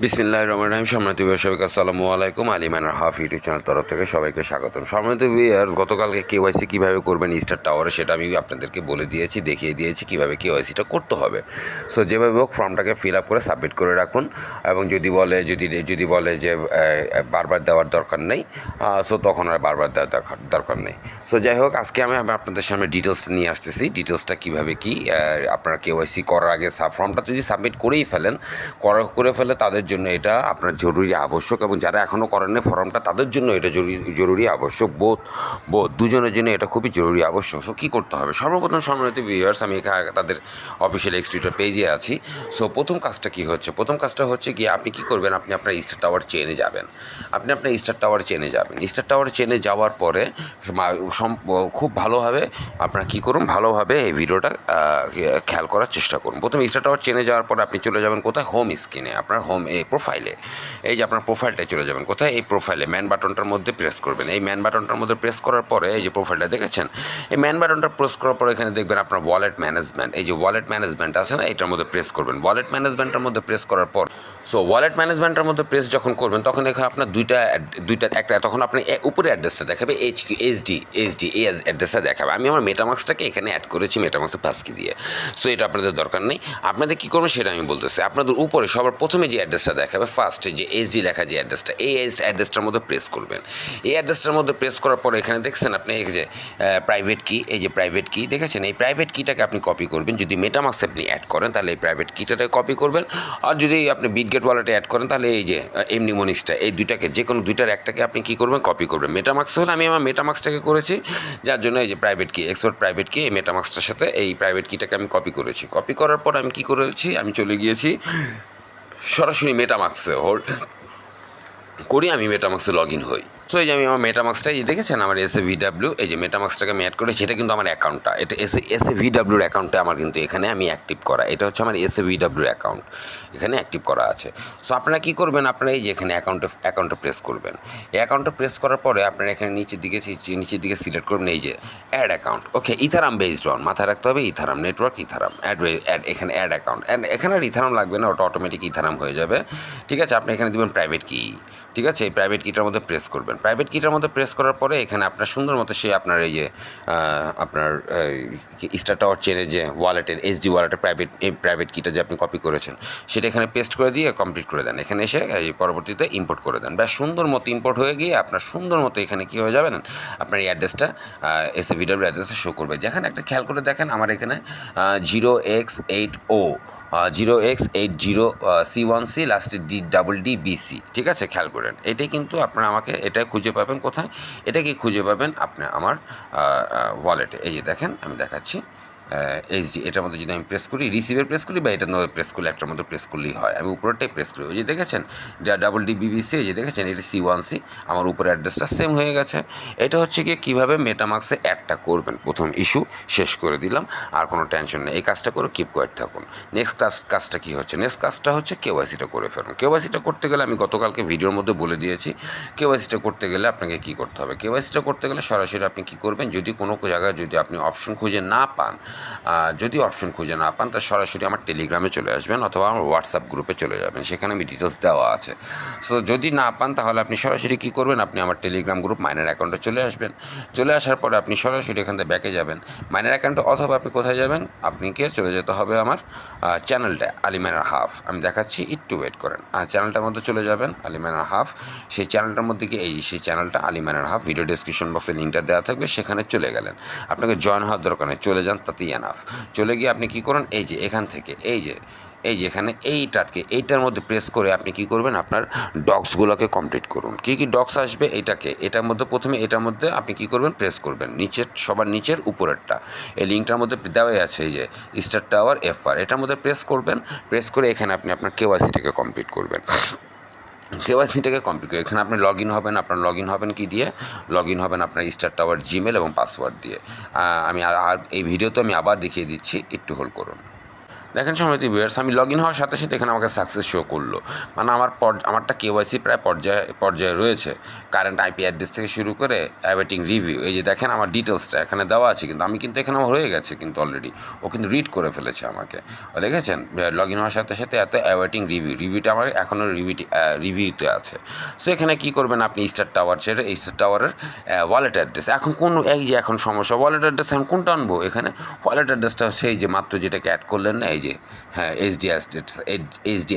বিসমিল্লাহির রহমানির রহিম। সম্মানিত ভিউয়ার সবাইকে আসসালামু আলাইকুম। আলিমান হাফ ইউটিউব চ্যানেল তরফ থেকে সবাইকে স্বাগতম। সম্মানিত ভিউয়ার্স, গতকালকে কেওয়াইসি কীভাবে করবেন স্টার টাওয়ারে সেটা আমি আপনাদেরকে বলে দিয়েছি, দেখিয়ে দিয়েছি কীভাবে কেওয়াইসিটা করতে হবে। সো যেভাবে হোক ফর্মটাকে ফিল আপ করে সাবমিট করে রাখুন, এবং যদি বলে যে বারবার দেওয়ার দরকার নেই, সো তখন আর বারবার দেওয়ার দরকার নেই। সো যাই হোক, আজকে আমি আপনাদের সামনে ডিটেলসটা নিয়ে আসতেছি। ডিটেলসটা কীভাবে কী আপনারা কেওয়াইসি করার আগে ফর্মটা যদি সাবমিট করেই ফেলেন, করে ফেলে তাদের জন্য এটা আপনার জরুরি আবশ্যক, এবং যারা এখনও করেননি ফর্মটা তাদের জন্য এটা জরুরি আবশ্যক। বোধ দুজনের জন্য এটা খুবই জরুরি আবশ্যক। সো কী করতে হবে? সর্বপ্রথম সম্মানিত ভিউয়ার্স, আমি এখানে তাদের অফিসিয়াল এক্সটিউটার পেজে আছি। সো প্রথম কাজটা কী হচ্ছে? প্রথম কাজটা হচ্ছে গিয়ে আপনি কী করবেন, আপনি আপনার স্টার টাওয়ার চেনে যাবেন। স্টার টাওয়ার চেনে যাওয়ার পরে খুব ভালোভাবে আপনারা কী করুন, ভালোভাবে এই ভিডিওটা খেয়াল করার চেষ্টা করুন। প্রথমে স্টার টাওয়ার চেনে যাওয়ার পরে আপনি চলে যাবেন কোথায়? হোম স্ক্রিনে, আপনার হোম প্রোফাইলে। এই যে আপনার প্রোফাইলটায় চলে যাবেন কোথায়? এই প্রোফাইলে ম্যান বাটনটার মধ্যে প্রেস করবেন। এই ম্যান বাটনটার মধ্যে প্রেস করার পরে এই যে প্রোফাইলটা দেখেছেন, এই ম্যান বাটনটা প্রেস করার পরে এখানে দেখবেন আপনার ওয়ালেট ম্যানেজমেন্ট। এই যে ওয়ালেট ম্যানেজমেন্ট আছে না, এটার মধ্যে প্রেস করবেন। ওয়ালেট ম্যানেজমেন্টের মধ্যে প্রেস করার পর ওয়ালেট ম্যানেজমেন্টের মধ্যে প্রেস যখন করবেন, তখন এখানে আপনার দুইটা একটা, তখন আপনি উপরে অ্যাড্রেসটা দেখাবে এইচডি এই অ্যাড্রেসটা দেখাবে। আমি আমার মেটামাক্সটাকে এখানে অ্যাড করেছি মেটামাক্সের পাসকি দিয়ে। সো এটা আপনাদের দরকার নেই। আপনাদের কী করবেন সেটা আমি বলতেছি। আপনাদের উপরে সবার প্রথমে যে অ্যাড্রেসটা দেখাবে, ফার্স্টে যে এইচডি লেখা যে অ্যাড্রেসটা, এই অ্যাড্রেসটার মধ্যে প্রেস করবেন। এই অ্যাড্রেসটার মধ্যে প্রেস করার পরে এখানে দেখছেন আপনি এই যে প্রাইভেট কি, এই যে প্রাইভেট কি দেখেছেন, এই প্রাইভেট কিটাকে আপনি কপি করবেন। যদি মেটামাক্সে আপনি অ্যাড করেন তাহলে এই প্রাইভেট কিটাকে কপি করবেন, আর যদি আপনি বিটগেট ওয়ালেটে অ্যাড করেন তাহলে এই যে এমনি মনিক্সটা, এই দুইটাকে যে কোনো দুইটার একটাকে আপনি কী করবেন, কপি করবেন। মেটামাক্স হলে আমি আমার মেটামাক্সটাকে করেছি, যার জন্য এই যে প্রাইভেট কি, এক্সপোর্ট প্রাইভেট কি, এই মেটামাক্সটার সাথে এই প্রাইভেট কিটাকে আমি কপি করেছি। কপি করার পর আমি কী করেছি, আমি চলে গিয়েছি সরাসরি মেটামাক্সে করি, আমি মেটামাক্সে লগ ইন হই। সো এই যে আমি আমার মেটামাক্সটা এই দেখেছেন, আমার SAVW, এই যে মেটামাক্সটাকে আমি অ্যাড করেছি। এটা কিন্তু আমার অ্যাকাউন্টটা, এটা SAVWর অ্যাকাউন্টে আমার কিন্তু এখানে আমি অ্যাক্টিভ করা, এটা হচ্ছে আমার SAVWর অ্যাকাউন্ট, এখানে অ্যাক্টিভ করা আছে। সো আপনারা কী করবেন, আপনারা এই যে এখানে অ্যাকাউন্টে প্রেস করবেন। এই অ্যাকাউন্টে প্রেস করার পরে আপনারা এখানে নিচের দিকে সিলেক্ট করবেন এই যে add account. Okay, Ethereum based on, মাথায় রাখতে হবে ইথারাম নেটওয়ার্ক, ইথারাম এখানে অ্যাড অ্যাকাউন্ট। এখানে আর ইথারাম লাগবে না, ওটা অটোমেটিক ইথারাম হয়ে যাবে। ঠিক আছে, আপনি এখানে দেবেন প্রাইভেট কি। ঠিক আছে, এই প্রাইভেট কিটার মধ্যে প্রেস করবেন। প্রাইভেট কিটার মধ্যে প্রেস করার পরে এখানে আপনার সুন্দর মতো সে আপনার এই যে আপনার স্টার টাওয়ার চেনে যে ওয়ালেটের এইচডি ওয়ালেটের প্রাইভেট কিটা যে আপনি কপি করেছেন সেটা এখানে পেস্ট করে দিয়ে কমপ্লিট করে দেন। এখানে এসে এই পরবর্তীতে ইম্পোর্ট করে দেন। ব্যাস সুন্দর মতো ইম্পোর্ট হয়ে গিয়ে আপনার সুন্দর মতো এখানে কী হয়ে যাবেন, আপনার এই অ্যাড্রেসটা SAVW অ্যাড্রেসে শো করবে। যেখানে একটা খেয়াল করে দেখেন, আমার এখানে 0x80C1C লাস্টে DDBC। ঠিক আছে, খেয়াল করেন, এটাই কিন্তু আপনারা আমাকে এটা খুঁজে পাবেন কোথায়, এটাকে খুঁজে পাবেন আপনি আমার ওয়ালেটে। এই যে দেখেন, আমি দেখাচ্ছি এইচডি, এটার মধ্যে যদি আমি প্রেস করি, রিসিভের প্রেস করি বা এটার মধ্যে প্রেস করলে, একটার মধ্যে প্রেস করলেই হয়। আমি উপরেরটাই প্রেস করি। ওই যে দেখেছেন DDBC, এই যে দেখেছেন এটি C1C, আমার উপরে অ্যাড্রেসটা সেম হয়ে গেছে। এটা হচ্ছে গিয়ে কীভাবে মেটামাক্সে অ্যাডটা করবেন। প্রথম ইস্যু শেষ করে দিলাম, আর কোনো টেনশন নেই। এই কাজটা করে কিপ কোয়াইট থাকুন। নেক্সট কাজটা কী হচ্ছে? নেক্সট কাজটা হচ্ছে কেওয়াইসিটা করে ফেলুন। কেওয়াইসিটা করতে গেলে আমি গতকালকে ভিডিওর মধ্যে বলে দিয়েছি, কেওয়াইসিটা করতে গেলে আপনাকে কী করতে হবে। কেওয়াইসিটা করতে গেলে সরাসরি আপনি কী করবেন, যদি কোনো জায়গায় যদি আপনি অপশন খুঁজে না পান, তা সরাসরি আমার টেলিগ্রামে চলে আসবেন অথবা আমার হোয়াটসঅ্যাপ গ্রুপে চলে যাবেন, সেখানে আমি ডিটেলস দেওয়া আছে। সো যদি না পান তাহলে আপনি সরাসরি কী করবেন, আপনি আমার টেলিগ্রাম গ্রুপ মাইনার অ্যাকাউন্টে চলে আসবেন। চলে আসার পরে আপনি সরাসরি এখান থেকে ব্যাকে যাবেন মাইনার অ্যাকাউন্টে, অথবা আপনি কোথায় যাবেন, আপনাকে চলে যেতে হবে আমার চ্যানেলটা আলিমানার হাফ। আমি দেখাচ্ছি, একটু ওয়েট করেন। চ্যানেলটার মধ্যে চলে যাবেন আলিমানার হাফ। সেই চ্যানেলটার মধ্যে গিয়ে এই সেই চ্যানেলটা আলিমানার হাফ, ভিডিও ডিসক্রিপশন বক্সে লিঙ্কটা দেওয়া থাকবে, সেখানে চলে গেলেন। আপনাকে জয়েন হওয়ার দরকার নেই, চলে যান, তাতেই এনাফ। চলে গিয়ে আপনি কী করুন, এই যে এখান থেকে এই যে এখানে এইটার মধ্যে প্রেস করে আপনি কী করবেন, আপনার ডক্সগুলোকে কমপ্লিট করুন। কী কী ডক্স আসবে, এটার মধ্যে প্রথমে এটার মধ্যে আপনি কী করবেন, প্রেস করবেন সবার নিচের উপরেরটা, এই লিঙ্কটার মধ্যে দেওয়াই আছে, এই যে স্টার টাওয়ার FR, এটার মধ্যে প্রেস করবেন। প্রেস করে এখানে আপনি আপনার কেওয়াইসিটাকে কমপ্লিট করবেন। এখানে আপনি লগ ইন হবেন কি দিয়ে? লগ ইন হবেন আপনার স্টার টাওয়ার জিমেল এবং পাসওয়ার্ড দিয়ে। আমি আর এই ভিডিওতে আমি আবার দেখিয়ে দিচ্ছি, একটু হোল্ড করুন। দেখেন সম্মানিত ভিউয়ার্স, আমি লগ ইন হওয়ার সাথে সাথে এখানে আমাকে সাকসেস শো করলো, মানে আমারটা কেওয়াইসি প্রায় পর্যায়ে রয়েছে। কারেন্ট আইপি অ্যাড্রেস থেকে শুরু করে অ্যাওয়েটিং রিভিউ, এই যে দেখেন আমার ডিটেলসটা এখানে দেওয়া আছে, কিন্তু আমি কিন্তু এখানে আমার হয়ে গেছে কিন্তু অলরেডি, ও কিন্তু রিড করে ফেলেছে আমাকে। ও দেখেছেন লগ ইন হওয়ার সাথে সাথে এত অ্যাওয়েটিং রিভিউটা আমার এখনও রিভিউতে আছে। সো এখানে কী করবেন আপনি, স্টার টাওয়ার ছেড়ে স্টার টাওয়ারের ওয়ালেট অ্যাড্রেস, এখন কোন এই যে এখন সমস্যা, ওয়ালেট অ্যাড্রেস এখন কোনটা আনবো? এখানে ওয়ালেট অ্যাড্রেসটা হচ্ছে এই যে মাত্র যেটাকে অ্যাড করলেন না, এই যে হ্যাঁ এইচডি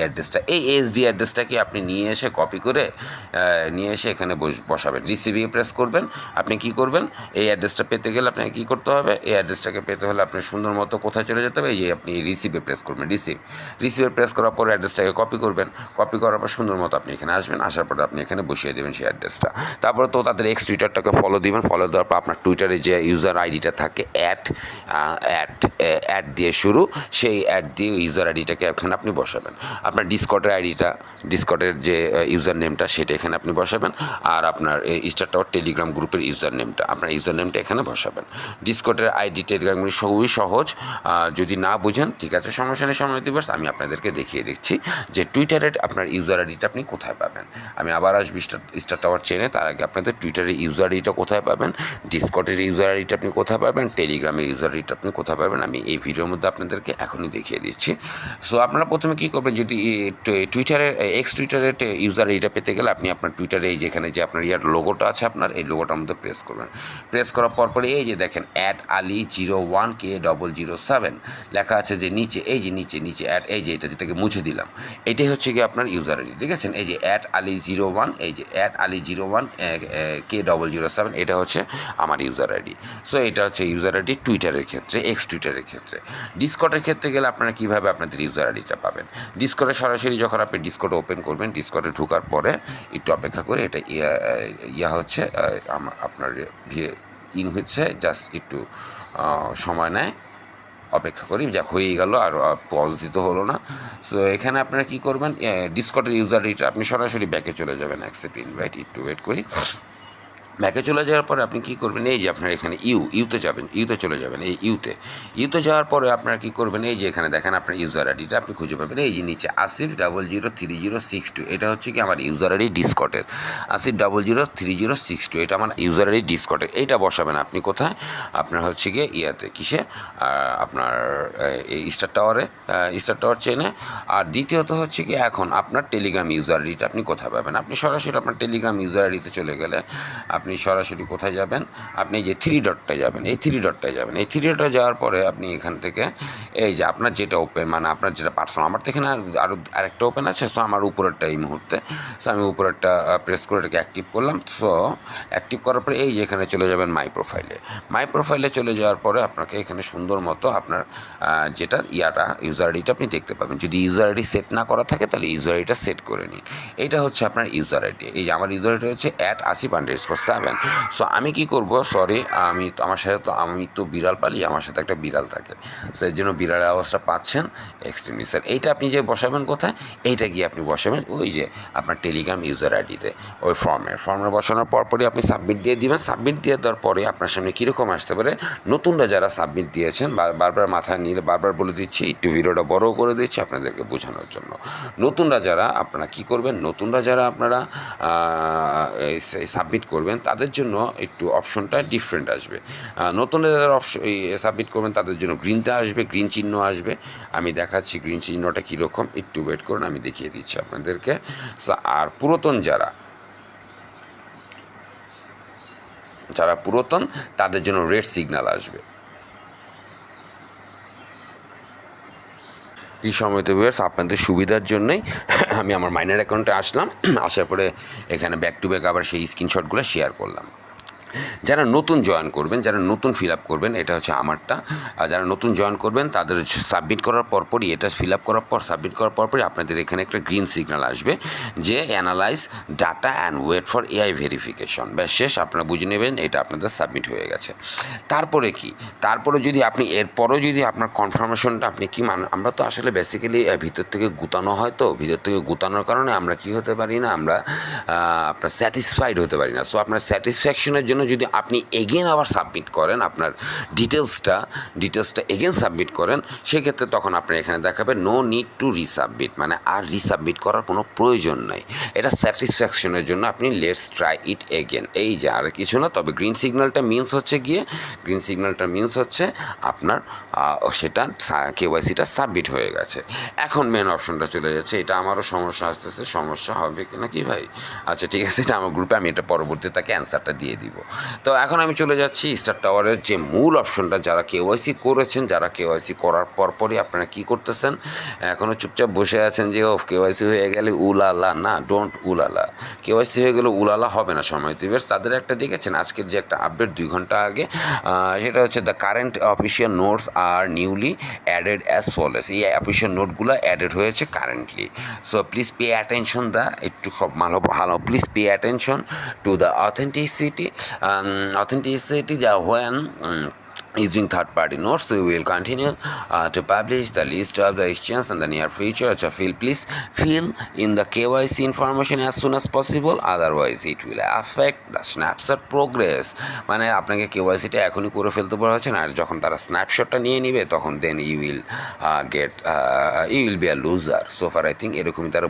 অ্যাড্রেসটা, এই এইচডি অ্যাড্রেসটাকে আপনি নিয়ে এসে কপি করে নিয়ে এসে এখানে বসাবেন। রিসিভে প্রেস করবেন। আপনি কি করবেন, এই অ্যাড্রেসটা পেতে গেলে আপনাকে কী করতে হবে, এই অ্যাড্রেসটাকে পেতে হলে আপনি সুন্দর মতো কোথায় চলে যেতে হবে, এই যে আপনি রিসিভে প্রেস করবেন। রিসিভে প্রেস করার পর অ্যাড্রেসটাকে কপি করবেন। কপি করার পর সুন্দর মতো আপনি এখানে আসবেন, আসার পর আপনি এখানে বসিয়ে দেবেন সেই অ্যাড্রেসটা। তারপরে তো তাদের এক্স টুইটারটাকে ফলো দিবেন। ফলো দেওয়ার পর আপনার টুইটারে যে ইউজার আইডিটা থাকে অ্যাড দিয়ে শুরু, সেই অ্যাড দিয়ে ইউজার আইডিটাকে এখানে আপনি বসাবেন। আপনার ডিসকর্ডের যে ইউজার নেমটা সেটা এখানে আপনি বসাবেন। আর আপনার স্টার টাওয়ার টেলিগ্রাম গ্রুপের ইউজার নেমটা, আপনার ইউজার নেমটা এখানে বসাবেন। ডিসকর্ডের আইডি টেলিগ্রামগুলি খুবই সহজ, যদি না বুঝেন ঠিক আছে, সমস্যা নেই সম্মানিত ভিউয়ার্স, আমি আপনাদেরকে দেখিয়ে দিচ্ছি যে টুইটারের আপনার ইউজার আইডিটা আপনি কোথায় পাবেন। আমি আবার আসবো স্টার টাওয়ার চেনে, তার আগে আপনাদের টুইটারের ইউজার আইডিটা কোথায় পাবেন, ডিসকর্ডের ইউজার আইডিটা আপনি কোথায় পাবেন, টেলিগ্রামের ইউজার আইডিটা আপনি কোথায় পাবেন, আমি এই ভিডিওর মধ্যে আপনাদেরকে এখনই দেখিয়ে দিচ্ছি। সো আপনারা প্রথমে কী করবেন, যদি টুইটারের টুইটারের ইউজার আইডিটা পেতে গেলে আপনি আপনার টুইটারে এই যেখানে যে আপনার লোগোটা আছে, আপনার এই লোগোটার মধ্যে প্রেস করবেন। প্রেস করার পরে এই যে দেখেন @ali01k007 লেখা আছে, যে নিচে এই যে নিচে এই যে এটা যেটাকে মুছে দিলাম, এটাই হচ্ছে কি আপনার ইউজার আইডি। ঠিক আছে, এই যে @ali01, এই যে @ali01k007, এটা হচ্ছে আমার ইউজার আইডি। সো এটা হচ্ছে ইউজার আইডি টুইটারের ক্ষেত্রে, টুইটারের ক্ষেত্রে। ডিসকর্ডের ক্ষেত্রে গেলে আপনারা কীভাবে আপনাদের ইউজার আইডিটা পাবেন, ডিসকর্ডে সরাসরি যখন আপনি ডিসকর্ড ওপেন করবেন, ডিসকর্ডে ঢোকার পরে একটু অপেক্ষা করে এটা হচ্ছে আপনার হচ্ছে জাস্ট একটু সময় নেয়, অপেক্ষা করি, যা হয়েই গেল, আর পজ দিতে হলো না। সো এখানে আপনারা কী করবেন, ডিসকর্ডের ইউজার আইডিটা আপনি সরাসরি ব্যাকে চলে যাবেন, অ্যাকসেপ্ট ইনভাইট, একটু ওয়েট করি। ব্যাকে চলে যাওয়ার পরে আপনি কী করবেন, এই যে আপনার এখানে ইউতে যাবেন, ইউতে চলে যাবেন, এই ইউতে যাওয়ার পরে আপনারা কী করবেন, এই যে এখানে দেখেন আপনার ইউজার আইডিটা আপনি খুঁজে পাবেন, এই যে নিচে 80003062, এটা হচ্ছে কি আমার ইউজার আইডি ডিসকর্ডের, 80003062, এটা আমার ইউজার আইডি ডিসকর্ডের। এইটা বসাবেন আপনি কোথায়, আপনার হচ্ছে গিয়ে কিসে, আপনার এই স্টার টাওয়ার চেনে। আর দ্বিতীয়ত হচ্ছে কি, এখন আপনার টেলিগ্রাম ইউজার আইডিটা আপনি কোথায় পাবেন, আপনি সরাসরি আপনার টেলিগ্রাম ইউজার আইডিতে চলে গেলে আপনি সরাসরি কোথায় যাবেন, আপনি যে থ্রি ডটটায় যাবেন, এই থ্রি ডটটা যাওয়ার পরে আপনি এখান থেকে এই যে আপনার যেটা ওপেন, মানে আপনার যেটা পার্সোনাল, আমার তো এখানে আরেকটা ওপেন আছে। সো আমার উপরেরটা এই মুহূর্তে, সো আমি উপরেরটা প্রেস করে এটাকে অ্যাক্টিভ করলাম। সো অ্যাক্টিভ করার পরে এই যে এখানে চলে যাবেন মাই প্রোফাইলে চলে যাওয়ার পরে আপনাকে এখানে সুন্দর মতো আপনার যেটা ইউজার আইডিটা আপনি দেখতে পাবেন। যদি ইউজার আইডি সেট না করা থাকে তাহলে ইউজার আইডিটা সেট করে নিন। এইটা হচ্ছে আপনার ইউজার আইডি। এই যে আমার ইউজার আইডি হচ্ছে @asif_7। সো আমি কী করবো, সরি, আমি তো বিড়াল পালি, আমার সাথে একটা বিড়াল থাকে, সো এর জন্য বিড়ালের আওয়াজটা পাচ্ছেন এক্সট্রিমলি। স্যার এইটা আপনি যে বসাবেন কোথায়, এইটা গিয়ে আপনি বসাবেন ওই যে আপনার টেলিগ্রাম ইউজার আইডিতে, ওই ফর্মে বসানোর পরপরই আপনি সাবমিট দিয়ে দিবেন। সাবমিট দিয়ে দেওয়ার পরে আপনার সামনে কীরকম আসতে পারে, নতুনরা যারা সাবমিট দিয়েছেন, বারবার মাথায় নিয়ে বারবার বলে দিচ্ছি, একটু ভিডিওটা বড় করে দিচ্ছি আপনাদেরকে বোঝানোর জন্য। নতুনরা যারা আপনারা কী করবেন, আপনারা সাবমিট করবেন, তাদের জন্য একটু অপশনটা ডিফারেন্ট আসবে। নতুনরা যারা সাবমিট করবেন তাদের জন্য গ্রিনটা আসবে, গ্রিন চিহ্ন আসবে। আমি দেখাচ্ছি গ্রিন চিহ্নটা কীরকম, একটু ওয়েট করুন, আমি দেখিয়ে দিচ্ছি আপনাদেরকে। আর পুরাতন যারা পুরাতন তাদের জন্য রেড সিগন্যাল আসবে। এই সময়তে ভিউয়ার্স আপনাদের সুবিধার জন্যই আমি আমার মাইনার অ্যাকাউন্টে আসলাম, আসার পরে এখানে ব্যাক টু ব্যাক আবার সেই স্ক্রিনশটগুলো শেয়ার করলাম। যারা নতুন জয়েন করবেন, যারা নতুন ফিল আপ করবেন, এটা হচ্ছে আমারটা। যারা নতুন জয়েন করবেন তাদের সাবমিট করার পরপরই, এটা ফিল আপ করার পর সাবমিট করার পরপরই আপনাদের এখানে একটা গ্রিন সিগন্যাল আসবে যে analyse data and wait for AI verification. ব্যাস শেষ, আপনারা বুঝে নেবেন এটা আপনাদের সাবমিট হয়ে গেছে। তারপরে কি, তারপরে যদি আপনি এরপরও যদি আপনার কনফার্মেশনটা আপনি কি আমরা তো আসলে বেসিক্যালি ভিতর থেকে গুতানো হয়, তো ভিতর থেকে গুতানোর কারণে আমরা কি হতে পারি না, আমরা আপনার স্যাটিসফাইড হতে পারি না। সো আপনার স্যাটিসফ্যাকশনের জন্য সেখানে যদি আপনি এগেন আবার সাবমিট করেন আপনার ডিটেলসটা এগেন সাবমিট করেন, সেক্ষেত্রে তখন আপনার এখানে দেখাবে নো নিড টু রিসাবমিট, মানে আর রিসাবমিট করার কোনো প্রয়োজন নাই। এটা স্যাটিসফ্যাকশনের জন্য আপনি লেটস ট্রাই ইট এগেন, এই যে আর কিছু না। তবে গ্রিন সিগন্যালটা মিনস হচ্ছে আপনার সেটা কেওয়াইসিটা সাবমিট হয়ে গেছে। এখন মেন অপশনটা চলে যাচ্ছে, এটা আমারও সমস্যা হবে কিনা কি ভাই? আচ্ছা ঠিক আছে, এটা আমার গ্রুপে, আমি এটা পরবর্তীতে তাকে অ্যান্সারটা দিয়ে দিব। তো এখন আমি চলে যাচ্ছি স্টার টাওয়ারের যে মূল অপশনটা, যারা কেওয়াইসি করেছেন, যারা কেওয়াইসি করার পরপরই আপনারা কী করতেছেন, এখনও চুপচাপ বসে আছেন যে ও কেওয়াইসি হয়ে গেলে উলালা, না, ডোন্ট উলালা। কেওয়াইসি হয়ে গেলে উলালা হবে না সময় দিবেশ। তাদের একটা দেখেছেন আজকের যে একটা আপডেট 2 ঘন্টা আগে, সেটা হচ্ছে দ্য কারেন্ট অফিসিয়াল নোটস আর নিউলি অ্যাডেড অ্যাজ ফলোস। এই অফিসিয়াল নোটগুলো অ্যাডেড হয়েছে currently. So please pay attention একটু খুব ভালো please pay attention to the authenticity যা when using third-party notes. We will continue to publish the list of the exchange in the near future. So please fill in the KYC information as soon as possible, otherwise it will affect the snapshot progress. মানে আপনাকে কেওয়াইসিটা এখনই করে ফেলতে বলা হচ্ছে না, আর যখন তারা স্ন্যাপশটটা নিয়ে নিবে তখন then you will be a loser. So far I think এরকমই তারা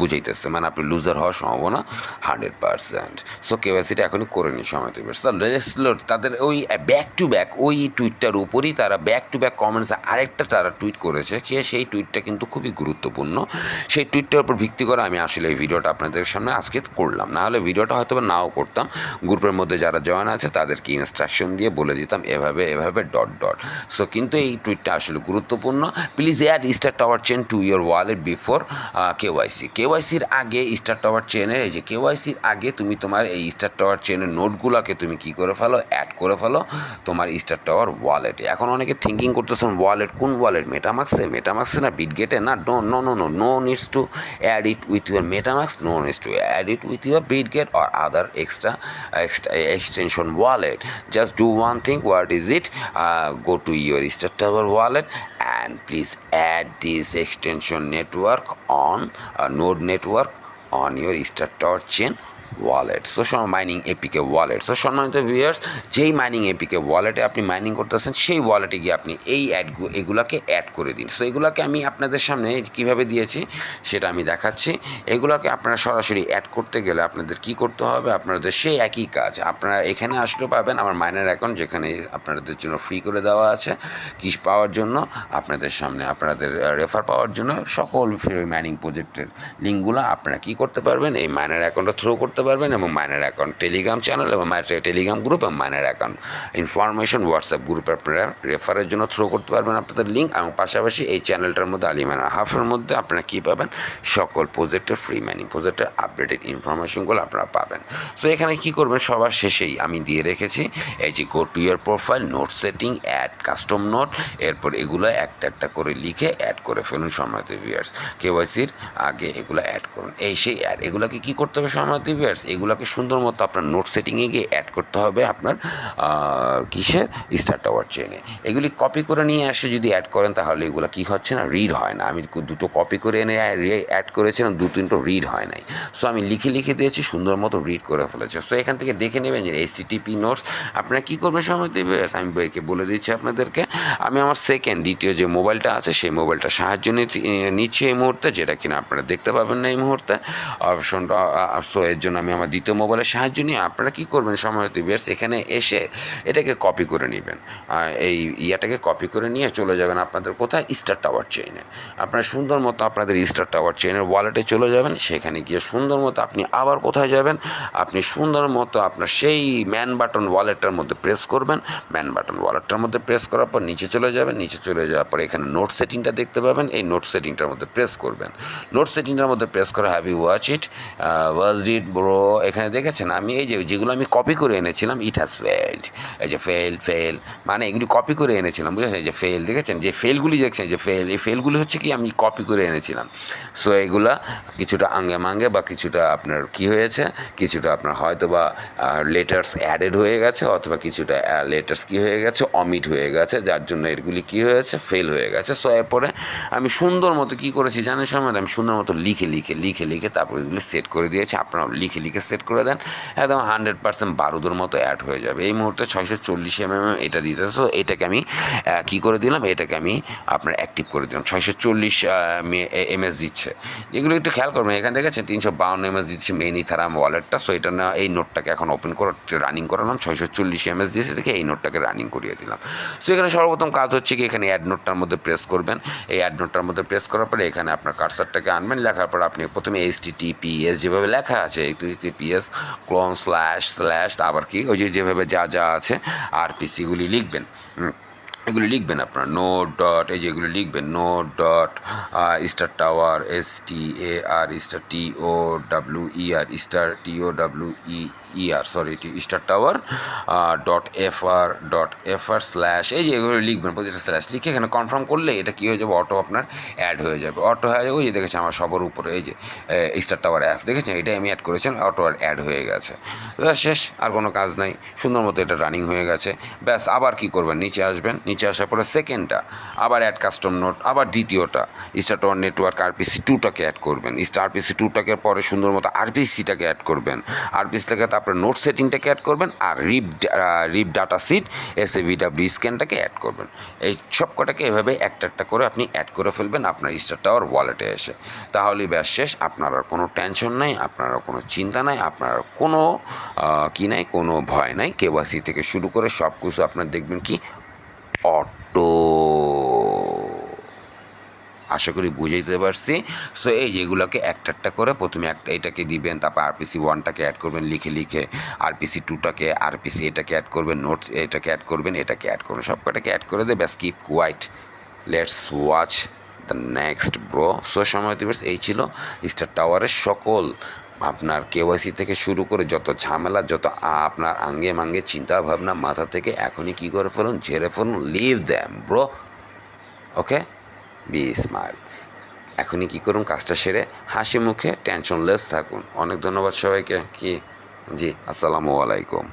বুঝাইতেছে, মানে আপনি লুজার হওয়ার সম্ভাবনা 100%। সো কেওয়াইসিটা এখনই করে নিন সময় দেবে। তাদের ওই ব্যাক টু ব্যাক ওই টুইটটার উপরই তারা ব্যাক টু ব্যাক কমেন্টসে আরেকটা তারা টুইট করেছে, সেই টুইটটা কিন্তু খুবই গুরুত্বপূর্ণ। সেই টুইটটার উপর ভিত্তি করে আমি আসলে এই ভিডিওটা আপনাদের সামনে আজকে করলাম, নাহলে ভিডিওটা হয়তো নাও করতাম। গ্রুপের মধ্যে যারা জয়েন আছে তাদেরকে ইনস্ট্রাকশন দিয়ে বলে দিতাম এভাবে ডট। সো কিন্তু এই টুইটটা আসলে গুরুত্বপূর্ণ। Please add Star Tower chain to your wallet before কেওয়াইসির আগে স্টার টাওয়ার চেনের, এই যে কেওয়াইসির আগে তুমি তোমার এই স্টার টাওয়ার চেনের নোটগুলোকে তুমি কী করে ফেলো, অ্যাড করে ফেলো তোমার স্টার টাওয়ার ওয়ালেটে। এখন অনেকে থিঙ্কিং করতেছেন ওয়ালেট, কোন ওয়ালেট, মেটামাক্সে না বিটগেটে, না, no needs to add it with your MetaMask, no needs to add it with your Bitget or other extra extension wallet. Just do one thing. What is it? Go to your Star Tower wallet and please add this extension network on node network on your Star Tower chain wallet. So mining APK wallet. So সম্মানিত viewers, যেই mining APK ওয়ালেটে আপনি mining করতেছেন সেই ওয়ালেটে গিয়ে আপনি এই এগুলাকে অ্যাড করে দিন। সো এগুলাকে আমি আপনাদের সামনে কীভাবে দিয়েছি সেটা আমি দেখাচ্ছি। এগুলোকে আপনারা সরাসরি অ্যাড করতে গেলে আপনাদের কি করতে হবে, আপনাদের সেই একই কাজ। আপনারা এখানে আসলে পাবেন আমার মাইনার অ্যাকাউন্ট, যেখানে আপনাদের জন্য ফ্রি করে দেওয়া আছে কিস পাওয়ার জন্য, আপনাদের সামনে আপনাদের রেফার পাওয়ার জন্য সকল ফ্রি মাইনিং প্রজেক্টের লিঙ্কগুলো আপনারা কী করতে পারবেন, এই মাইনার অ্যাকাউন্টে থ্রো করতে পারবেন। এবং মাইনার অ্যাকাউন্ট টেলিগ্রাম চ্যানেল এবং টেলিগ্রাম গ্রুপ এবং মাইনার অ্যাকাউন্ট ইনফরমেশন হোয়াটসঅ্যাপ গ্রুপে আপনারা রেফারের জন্য থ্রো করতে পারবেন আপনাদের লিঙ্ক। এবং পাশাপাশি এই চ্যানেলটার মধ্যে আলিমানার হাফের মধ্যে আপনারা কী পাবেন, সকল প্রজেক্টের ফ্রি মাইনিং প্রজেক্টের আপডেটেড ইনফরমেশনগুলো আপনারা পাবেন। সো এখানে কী করবেন, সবার শেষেই আমি দিয়ে রেখেছি এই যে go to your profile, note setting, add custom note, এরপর এগুলো একটা করে লিখে অ্যাড করে ফেলুন সম্মানিত ভিউয়ার্স। কেওয়াইসির আগে এগুলো অ্যাড করুন, এই সেই অ্যাড। এগুলোকে কী করতে হবে সম্মানিত ভিউয়ার্স, এগুলোকে সুন্দর মতো আপনার নোট সেটিংয়ে গিয়ে অ্যাড করতে হবে আপনার কিসের, স্টার টাওয়ার চেনে। এগুলি কপি করে নিয়ে আসে যদি অ্যাড করেন তাহলে এগুলো কী হচ্ছে না, রিড হয় না। আমি দুটো কপি করে এনে অ্যাড করেছিলাম, 2-3টো রিড হয় নাই। সো আমি লিখে দিয়েছি, সুন্দর মতো রিড করে ফেলেছে। সো এখান থেকে দেখে নেবেন যে HTTP নোটস আপনারা কী করবেন সময় দেবে, আমি বইকে বলে দিচ্ছি আপনাদেরকে। আমি আমার দ্বিতীয় যে মোবাইলটা আছে সেই মোবাইলটা সাহায্য নিচ্ছি এই মুহূর্তে, যেটা কিনা আপনারা দেখতে পাবেন না এই মুহূর্তে অপশনটা। সো এর জন্য আমি আমার দ্বিতীয় মোবাইলের সাহায্য নিয়ে আপনারা কী করবেন সময় দেবে, এখানে এসে এটাকে কপি করে নেবেন। এই ইয়াটাকে কপি করে নিয়ে চলে যাবেন আপনাদের কোথায়, স্টার টাওয়ার চেইনে। আপনারা সুন্দর মতো আপনাদের স্টার টাওয়ার চেইনের ওয়ালেটে চলে যাবেন। সেখানে গিয়ে সুন্দর মতো আপনি আবার কোথায় যাবেন, আপনি সুন্দর মতো আপনার সেই ম্যান বাটন ওয়ালেটটার মধ্যে প্রেস করবেন। ম্যান বাটন ওয়ালেটটার মধ্যে প্রেস করার পর নিচে চলে যাবেন। নিচে চলে যাওয়ার পর এখানে নোট সেটিংটা দেখতে পাবেন, এই নোট সেটিংটার মধ্যে প্রেস করবেন। নোট সেটিংটার মধ্যে প্রেস করে have you watch it bro. এখানে দেখেছেন আমি এই যেগুলো আমি কপি করে এনেছিলাম, ইট হ্যাজ ফেলড, এই যে ফেল মানে এগুলি কপি করে এনেছিলাম, বুঝেছেন, এই যে ফেল দেখেছেন, যে ফেলগুলি দেখছেন যে এই ফেলগুলি হচ্ছে কি আমি কপি করে এনেছিলাম। সো এগুলা কিছুটা আঙ্গে বা কিছুটা আপনার কি হয়েছে, কিছুটা আপনার হয়তো বা লেটার্স অ্যাডেড হয়ে গেছে, অথবা কিছুটা লেটার্স কী হয়ে গেছে, অমিট হয়ে গেছে, যার জন্য এগুলি কী হয়েছে, ফেল হয়ে গেছে। সো এরপরে আমি সুন্দর মতো কী করেছি জানেন সময়, আমি সুন্দর মতো লিখে তারপর এগুলি সেট করে দিয়েছি। আপনারাও লিখে লিখে লিখে সেট করে দেন, একদম 100% বারুদের মতো অ্যাড হয়ে যাবে। এই মুহূর্তে 640 এটা দিতেছে, সো এটাকে আমি কী করে দিলাম, এটাকে আমি আপনার অ্যাক্টিভ করে দিলাম। 640 এমএস দিচ্ছে, এগুলো একটু খেয়াল করবেন। এখানে দেখেছেন 352 এমএস দিচ্ছে মেইন ইথারাম ওয়ালেটটা। সো এটা না, এই নোটটাকে এখন ওপেন করে রানিং করালাম, 640 এমএস দিয়েছে দেখে এই নোটটাকে রানিং করিয়ে দিলাম। সো এখানে সর্বপ্রথম কাজ হচ্ছে কি, এখানে অ্যাড নোটটার মধ্যে প্রেস করবেন। এই অ্যাড নোটটার মধ্যে প্রেস করার পরে এখানে আপনার কার্সারটাকে আনবেন, লেখার পর আপনি প্রথমে HTTPS যেভাবে লেখা আছে, HTTPS ক্লোন স্ল্যাশ আবার কি ওই যে যেভাবে যা যা আছে RPCগুলি লিখবেন। এগুলি লিখবেন আপনার নোট ডট, এই যেগুলো লিখবেন note dot star tower STAR star TOWER star TOWER star tower .FR slash, এই যে এগুলো লিখবেন, প্রতিটা স্ল্যাশ লিখে এখানে কনফার্ম করলে এটা কী হয়ে যাবে, অটো আপনার অ্যাড হয়ে যাবে। অটো হয়ে যাবে, ওই যে দেখেছেন আমার সবার উপরে এই যে স্টার টাওয়ার অ্যাপ দেখেছেন, এটাই আমি অ্যাড করেছেন, অটো অ্যাড হয়ে গেছে। শেষ, আর কোনো কাজ নাই, সুন্দর মতো এটা রানিং হয়ে গেছে। ব্যাস, আবার কি করবেন, নিচে আসবেন, নিচে আসার পরে সেকেন্ডটা আবার অ্যাড কাস্টম নোট, আবার দ্বিতীয়টা স্টার টাওয়ার নেটওয়ার্ক RPC2টাকে অ্যাড করবেন। RPC2টাকে পরে সুন্দর মতো RPCটাকে অ্যাড করবেন, RPCটাকে তারপরে নোট সেটিংটাকে অ্যাড করবেন, আর রিপ ডাটা সিট SAVW স্ক্যানটাকে অ্যাড করবেন। এই সব কটাকে এভাবে একটা একটা করে আপনি অ্যাড করে ফেলবেন আপনার স্টার টাওয়ার ওয়ালেটে এসে, তাহলেই ব্যাস শেষ। আপনার আর কোনো টেনশন নাই, আপনার আর কোনো চিন্তা নাই, আপনার কোনো কি নাই, কোনো ভয় নাই। KYC থেকে শুরু করে সব কিছু আপনার দেখবেন কি অটো। আশা করি বুঝাইতে পারছি। সো এই যেগুলোকে একটা একটা করে প্রথমে একটা এটাকে দিবেন, তারপর RPC1টাকে অ্যাড করবেন লিখে লিখে, RPC2টাকে, RPC এটাকে অ্যাড করবেন, নোটস এটাকে অ্যাড করবেন, এটাকে অ্যাড করবেন, সব কটাকে অ্যাড করে দিয়ে ব্যাস keep quiet, let's watch the next bro. So সময় দিবস এই ছিল স্টার টাওয়ারের সকল আপনার KYC থেকে শুরু করে যত ঝামেলা, যত আপনার আঙ্গে মাঙ্গে চিন্তা ভাবনা মাথা থেকে এখনই কী করে ফেলুন, ঝেড়ে ফেলুন, লিভ দ্যাম ব্রো। ওকে, বি স্মাইল। এখনই কী করুন, কাজটা সেরে হাসি মুখে টেনশনলেস থাকুন। অনেক ধন্যবাদ সবাইকে। কি জি, আসসালামু আলাইকুম।